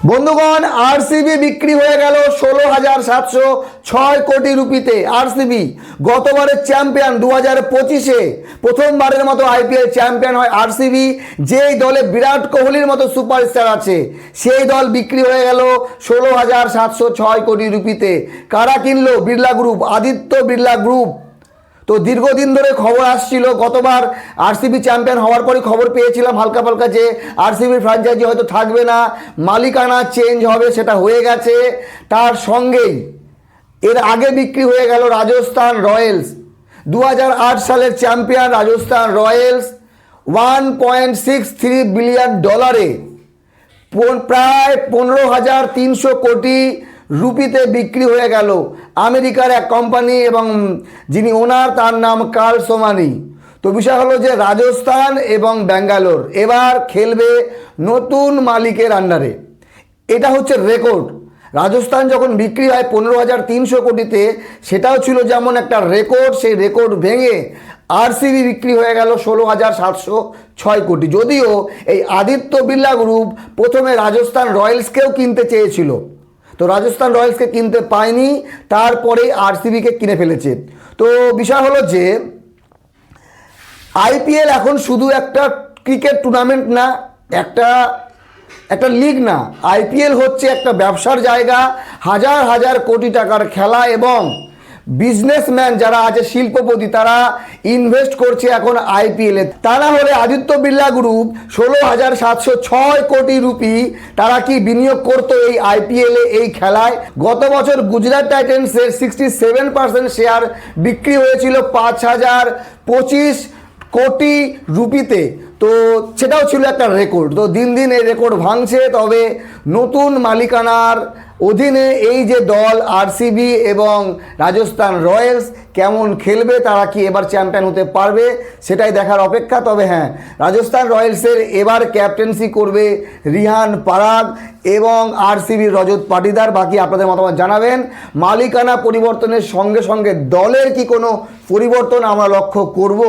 বন্ধুগণ, আরসিবি বিক্রি হয়ে গেল 16,706 কোটি রুপিতে। আরসিবি গতবারের চ্যাম্পিয়ন, 2025-এ প্রথমবারের মতো আইপিএল চ্যাম্পিয়ন হয় আরসিবি। যেই দলে বিরাট কোহলির মতো সুপারস্টার আছে, সেই দল বিক্রি হয়ে গেল 16,706 কোটি রুপিতে। কারা কিনলো? Birla group, Aditya Birla group. তো দীর্ঘদিন ধরে খবর আসছিল, গতবার আরসিবি চ্যাম্পিয়ন হওয়ার পরই খবর পেয়েছিলাম হালকা পালকা যে আরসিবির ফ্র্যাঞ্চাইজি হয়তো থাকবে না, মালিকানা চেঞ্জ হবে, সেটা হয়ে গেছে। তার সঙ্গেই এর আগে বিক্রি হয়ে গেল রাজস্থান রয়্যালস। 2008 সালের চ্যাম্পিয়ন রাজস্থান রয়্যালস $1.63 বিলিয়ন, প্রায় 15,300 কোটি রুপিতে বিক্রি হয়ে গেল। আমেরিকার এক কোম্পানি এবং যিনি ওনার তার নাম কার্ল সোমানি। তো বিষয় হলো যে রাজস্থান এবং ব্যাঙ্গালোর এবার খেলবে নতুন মালিকের আন্ডারে। এটা হচ্ছে রেকর্ড। রাজস্থান যখন বিক্রি হয় 15,300 কোটিতে, সেটাও ছিল যেমন একটা রেকর্ড। সেই রেকর্ড ভেঙে আরসিবি বিক্রি হয়ে গেল 16,706 কোটি। যদিও এই আদিত্য বিড়লা গ্রুপ প্রথমে রাজস্থান রয়্যালসকেও কিনতে চেয়েছিল, তো রাজস্থান রয়্যালসকে কিনতে পায়নি, তারপরে আরসিবিকে কিনে ফেলেছে। তো বিষয় হলো যে আইপিএল এখন শুধু একটা ক্রিকেট টুর্নামেন্ট না, একটা লিগ না। আইপিএল হচ্ছে একটা ব্যবসার জায়গা, হাজার হাজার কোটি টাকার খেলা, এবং বিজনেসম্যান যারা আছে, শিল্পপতি, তারা ইনভেস্ট করছে এখন আইপিএলে। তা না হলে আদিত্য বিড়লা গ্রুপ 16,706 কোটি রুপি তারা কি বিনিয়োগ করতো এই আইপিএলে, এই খেলায়? গত বছর গুজরাট টাইটান্সের 67% শেয়ার বিক্রি হয়েছিল 5,025 কোটি রুপিতে। তো সেটাও ছিল একটা রেকর্ড। তো দিন দিন এই রেকর্ড ভাঙছে। তবে নতুন মালিকানার অধীনে এই যে দল আরসিবি এবং রাজস্থান রয়্যালস কেমন খেলবে, তারা কি এবার চ্যাম্পিয়ন হতে পারবে, সেটাই দেখার অপেক্ষা। তবে হ্যাঁ, রাজস্থান রয়্যালসের এবার ক্যাপ্টেন্সি করবে রিহান পারাগ এবং আরসিবির রজত পাটিদার। বাকি আপনাদের মতামত জানাবেন। মালিকানা পরিবর্তনের সঙ্গে সঙ্গে দলের কি কোনো পরিবর্তন আমরা লক্ষ্য করব?